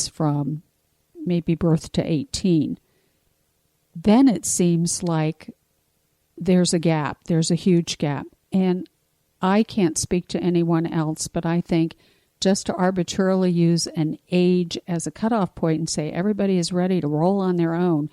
kids from maybe birth to 18, then it seems like there's a gap. There's a huge gap. And I can't speak to anyone else, but I think just to arbitrarily use an age as a cutoff point and say everybody is ready to roll on their own,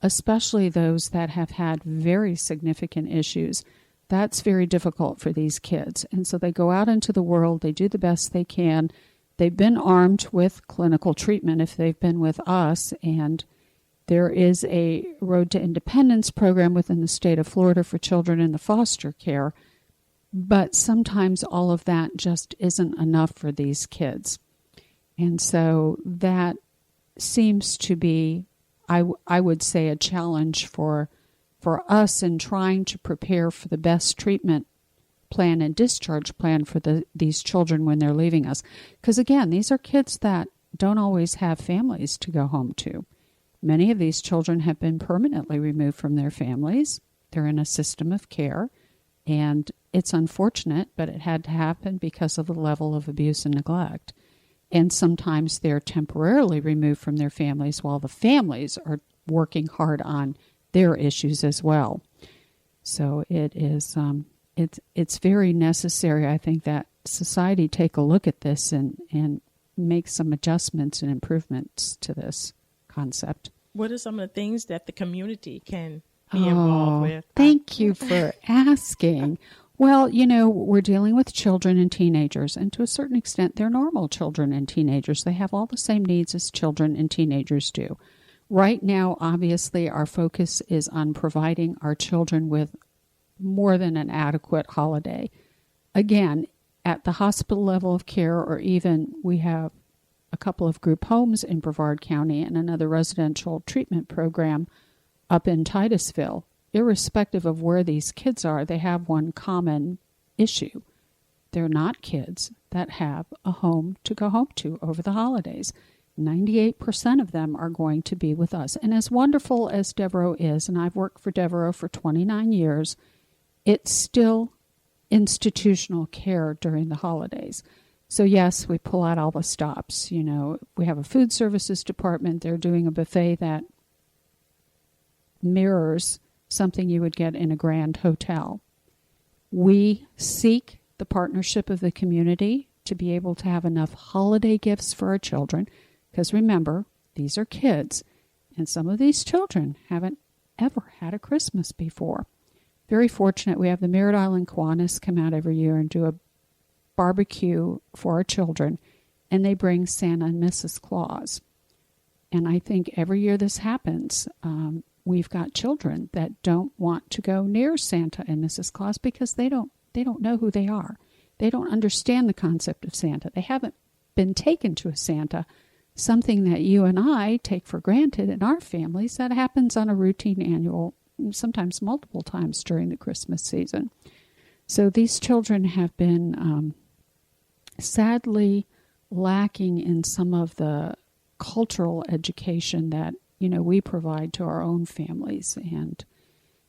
especially those that have had very significant issues, that's very difficult for these kids. And so they go out into the world, they do the best they can. They've been armed with clinical treatment if they've been with us, and there is a Road to Independence program within the state of Florida for children in the foster care, but sometimes all of that just isn't enough for these kids. And so that seems to be, I would say, a challenge for us in trying to prepare for the best treatment plan and discharge plan for these children when they're leaving us. Because again, these are kids that don't always have families to go home to. Many of these children have been permanently removed from their families. They're in a system of care, and it's unfortunate, but it had to happen because of the level of abuse and neglect. And sometimes they're temporarily removed from their families while the families are working hard on their issues as well. So it is it's very necessary, I think, that society take a look at this and make some adjustments and improvements to this concept. What are some of the things that the community can be involved with? Thank you for asking. Well, we're dealing with children and teenagers, and to a certain extent, they're normal children and teenagers. They have all the same needs as children and teenagers do. Right now, obviously, our focus is on providing our children with more than an adequate holiday. Again, at the hospital level of care, or even we have a couple of group homes in Brevard County and another residential treatment program up in Titusville. Irrespective of where these kids are, they have one common issue. They're not kids that have a home to go home to over the holidays. 98% of them are going to be with us. And as wonderful as Devereaux is, and I've worked for Devereaux for 29 years, it's still institutional care during the holidays. So yes, we pull out all the stops. We have a food services department. They're doing a buffet that mirrors something you would get in a grand hotel. We seek the partnership of the community to be able to have enough holiday gifts for our children, because remember, these are kids, and some of these children haven't ever had a Christmas before. Very fortunate, we have the Merritt Island Kiwanis come out every year and do a barbecue for our children, and they bring Santa and Mrs. Claus. And I think every year this happens, we've got children that don't want to go near Santa and Mrs. Claus because they don't know who they are. They don't understand the concept of Santa. They haven't been taken to a Santa, something that you and I take for granted in our families. That happens on a routine annual, sometimes multiple times during the Christmas season. So these children have been sadly lacking in some of the cultural education that we provide to our own families. And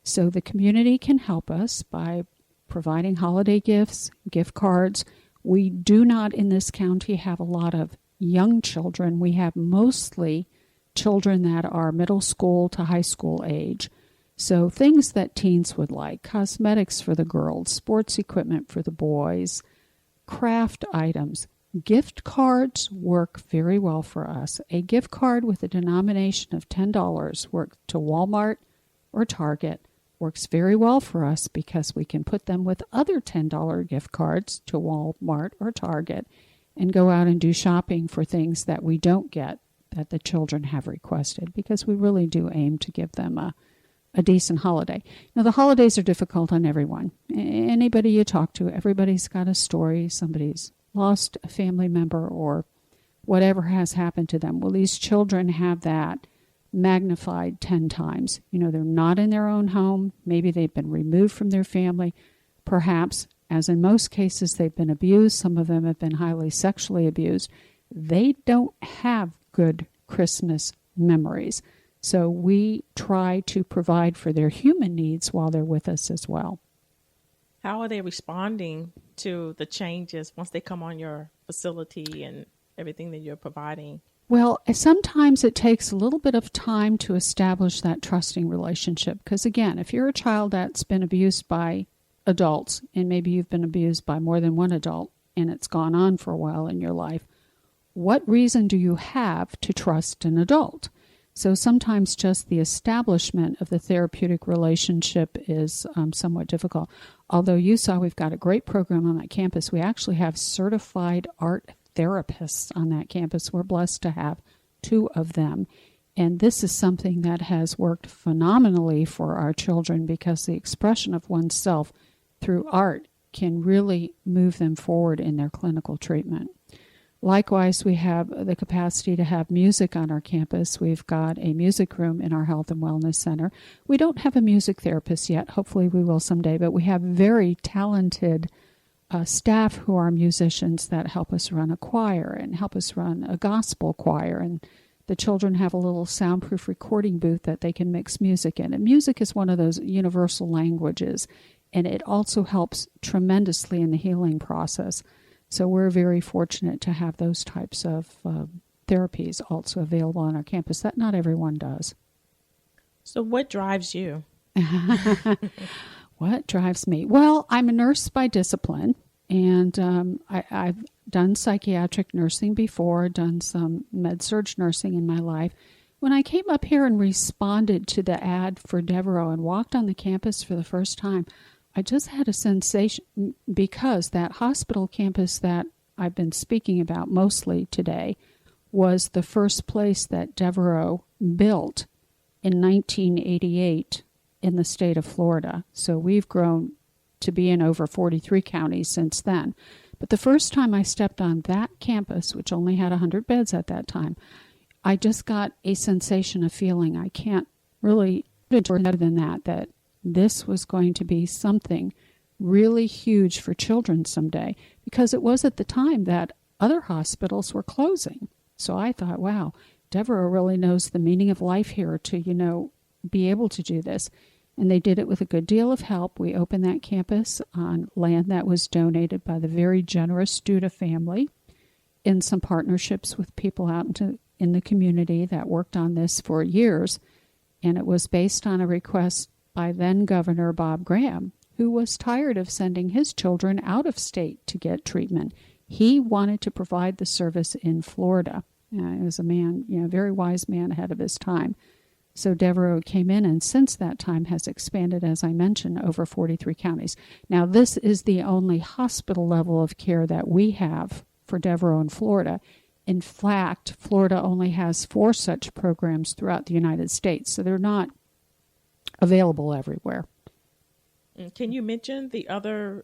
so the community can help us by providing holiday gifts, gift cards. We do not in this county have a lot of young children. We have mostly children that are middle school to high school age. So things that teens would like: cosmetics for the girls, sports equipment for the boys, craft items. Gift cards work very well for us. A gift card with a denomination of $10 works to Walmart or Target. Works very well for us because we can put them with other $10 gift cards to Walmart or Target and go out and do shopping for things that we don't get that the children have requested, because we really do aim to give them a decent holiday. Now, the holidays are difficult on everyone. Anybody you talk to, everybody's got a story. Somebody's lost a family member or whatever has happened to them. Well, these children have that magnified 10 times. They're not in their own home. Maybe they've been removed from their family. Perhaps, as in most cases, they've been abused. Some of them have been highly sexually abused. They don't have good Christmas memories. So we try to provide for their human needs while they're with us as well. How are they responding to the changes once they come on your facility and everything that you're providing? Well, sometimes it takes a little bit of time to establish that trusting relationship. Because again, if you're a child that's been abused by adults, and maybe you've been abused by more than one adult, and it's gone on for a while in your life, what reason do you have to trust an adult? So sometimes just the establishment of the therapeutic relationship is somewhat difficult. Although you saw we've got a great program on that campus. We actually have certified art therapists on that campus. We're blessed to have 2 of them. And this is something that has worked phenomenally for our children because the expression of oneself through art can really move them forward in their clinical treatment. Likewise, we have the capacity to have music on our campus. We've got a music room in our Health and Wellness Center. We don't have a music therapist yet. Hopefully we will someday, but we have very talented staff who are musicians that help us run a choir and help us run a gospel choir. And the children have a little soundproof recording booth that they can mix music in. And music is one of those universal languages, and it also helps tremendously in the healing process. So we're very fortunate to have those types of therapies also available on our campus that not everyone does. So what drives you? What drives me? Well, I'm a nurse by discipline, and I've done psychiatric nursing before, done some med-surg nursing in my life. When I came up here and responded to the ad for Devereaux and walked on the campus for the first time, I just had a sensation because that hospital campus that I've been speaking about mostly today was the first place that Devereaux built in 1988 in the state of Florida. So we've grown to be in over 43 counties since then. But the first time I stepped on that campus, which only had 100 beds at that time, I just got a sensation of feeling I can't really do better than that this was going to be something really huge for children someday, because it was at the time that other hospitals were closing. So I thought, wow, Devereaux really knows the meaning of life here to, be able to do this. And they did it with a good deal of help. We opened that campus on land that was donated by the very generous Duda family in some partnerships with people out in the community that worked on this for years. And it was based on a request by then Governor Bob Graham, who was tired of sending his children out of state to get treatment. He wanted to provide the service in Florida. He was a man, a very wise man ahead of his time. So Devereaux came in, and since that time has expanded, as I mentioned, over 43 counties. Now, this is the only hospital level of care that we have for Devereaux in Florida. In fact, Florida only has 4 such programs throughout the United States, so they're not available everywhere. Can you mention the other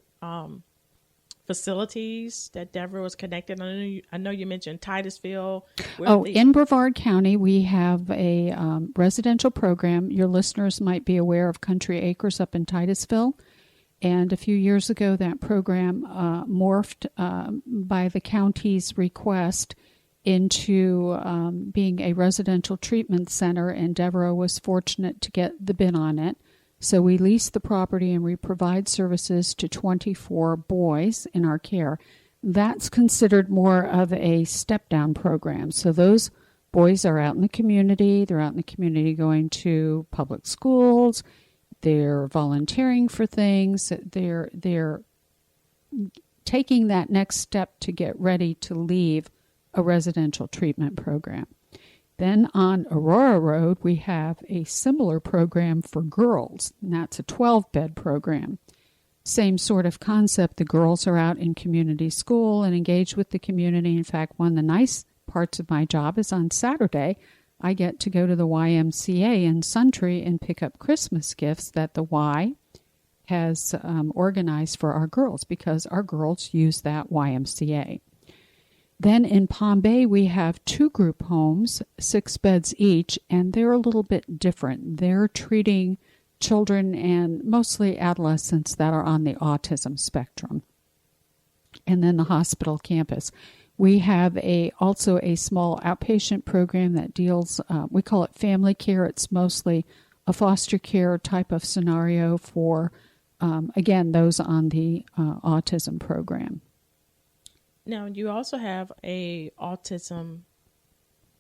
facilities that Devereaux is connected? I know you mentioned Titusville. In Brevard County, we have a residential program. Your listeners might be aware of Country Acres up in Titusville. And a few years ago, that program morphed by the county's request into being a residential treatment center, and Devereaux was fortunate to get the bid on it. So we lease the property and we provide services to 24 boys in our care. That's considered more of a step-down program. So those boys are out in the community. They're out in the community going to public schools. They're volunteering for things. They're taking that next step to get ready to leave a residential treatment program. Then on Aurora Road, we have a similar program for girls, and that's a 12-bed program. Same sort of concept. The girls are out in community school and engaged with the community. In fact, one of the nice parts of my job is on Saturday, I get to go to the YMCA in Suntree and pick up Christmas gifts that the Y has organized for our girls, because our girls use that YMCA. Then in Palm Bay, we have 2 group homes, 6 beds each, and they're a little bit different. They're treating children and mostly adolescents that are on the autism spectrum. And then the hospital campus. We have also a small outpatient program that deals, we call it family care. It's mostly a foster care type of scenario for, again, those on the autism program. Now, you also have a autism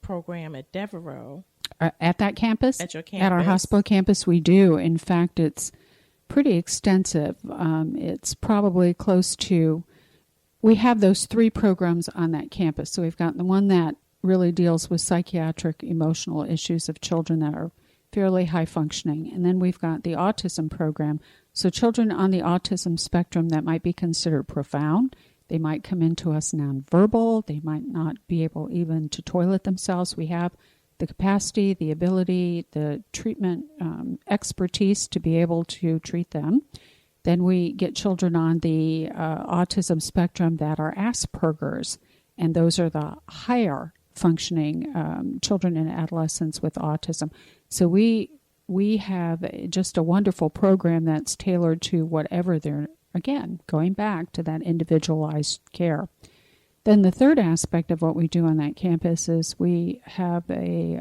program at Devereaux. At that campus? At your campus? At our hospital campus, we do. In fact, it's pretty extensive. It's probably close to, we have those 3 programs on that campus. So we've got the one that really deals with psychiatric, emotional issues of children that are fairly high functioning. And then we've got the autism program. So children on the autism spectrum that might be considered profound. They might come into us nonverbal. They might not be able even to toilet themselves. We have the capacity, the ability, the treatment expertise to be able to treat them. Then we get children on the autism spectrum that are Asperger's, and those are the higher functioning children and adolescents with autism. So we have just a wonderful program that's tailored to whatever they're, again, going back to that individualized care. Then the third aspect of what we do on that campus is we have a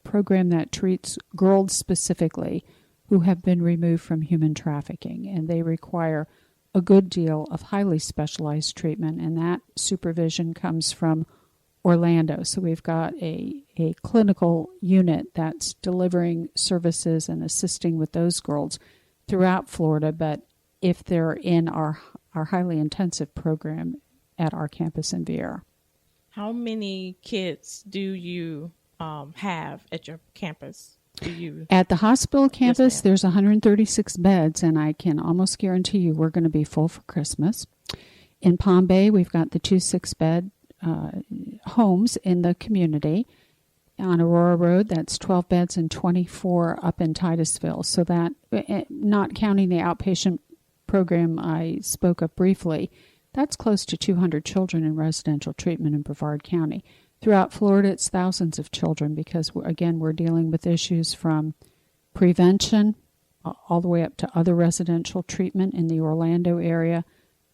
program that treats girls specifically who have been removed from human trafficking, and they require a good deal of highly specialized treatment, and that supervision comes from Orlando. So we've got a clinical unit that's delivering services and assisting with those girls throughout Florida, but if they're in our highly intensive program at our campus in Vieira. How many kids do you have at your campus? At the hospital campus, Yes, there's 136 beds, and I can almost guarantee you we're going to be full for Christmas. In Palm Bay, we've got the 2 6-bed homes in the community. On Aurora Road, that's 12 beds and 24 up in Titusville. So that, not counting the outpatient program I spoke of briefly, that's close to 200 children in residential treatment in Brevard County. Throughout Florida, it's thousands of children because, again, we're dealing with issues from prevention all the way up to other residential treatment in the Orlando area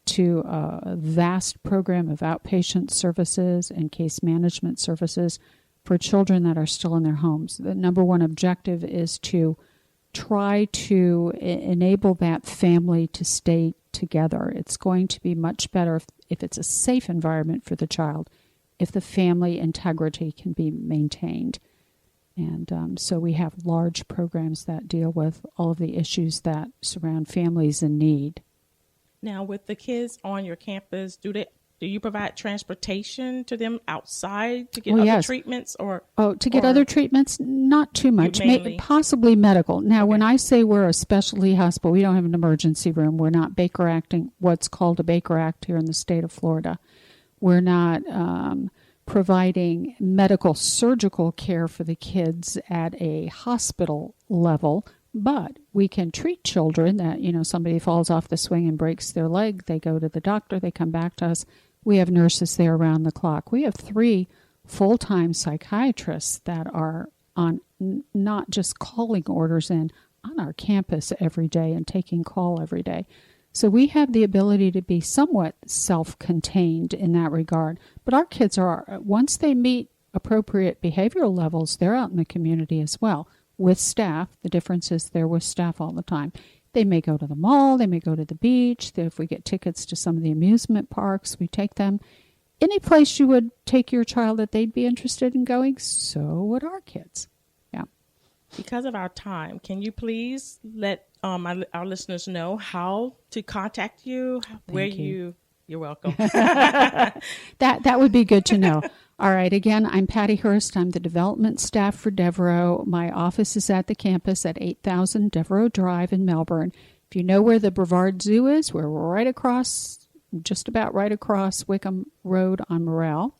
to a vast program of outpatient services and case management services for children that are still in their homes. The number one objective is to try to enable that family to stay together. It's going to be much better if it's a safe environment for the child, if the family integrity can be maintained. And so we have large programs that deal with all of the issues that surround families in need. Now, with the kids on your campus, do you provide transportation to them outside to get other treatments? Get other treatments? Not too much. Possibly medical. Now, when I say we're a specialty hospital, we don't have an emergency room. We're not Baker Acting, what's called a Baker Act here in the state of Florida. We're not providing medical surgical care for the kids at a hospital level, but we can treat children that, somebody falls off the swing and breaks their leg. They go to the doctor. They come back to us. We have nurses there around the clock. We have 3 full-time psychiatrists that are on not just calling orders in, on our campus every day and taking call every day. So we have the ability to be somewhat self-contained in that regard. But our kids are, once they meet appropriate behavioral levels, they're out in the community as well with staff. The difference is they're with staff all the time. They may go to the mall, they may go to the beach. If we get tickets to some of the amusement parks, we take them. Any place you would take your child that they'd be interested in going, so would our kids. Yeah. Because of our time, can you please let our listeners know how to contact you? You're welcome. That would be good to know. All right. Again, I'm Patti Hurst. I'm the development staff for Devereaux. My office is at the campus at 8000 Devereaux Drive in Melbourne. If you know where the Brevard Zoo is, we're right across, just about right across Wickham Road on Morel.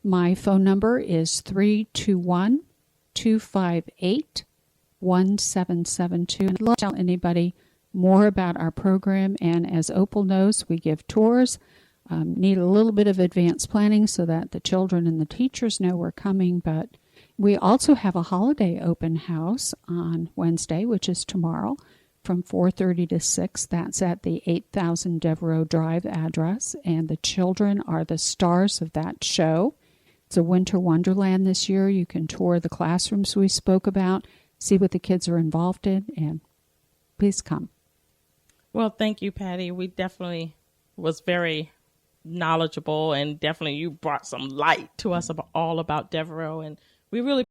My phone number is 321-258-1772. I'd love to tell anybody more about our program. And as Opal knows, we give tours. Need a little bit of advanced planning so that the children and the teachers know we're coming. But we also have a holiday open house on Wednesday, which is tomorrow, from 4:30 to 6. That's at the 8000 Devereaux Drive address. And the children are the stars of that show. It's a winter wonderland this year. You can tour the classrooms we spoke about, see what the kids are involved in, and please come. Well, thank you, Patti. We definitely was very knowledgeable, and definitely you brought some light to us all about Devereaux, and We really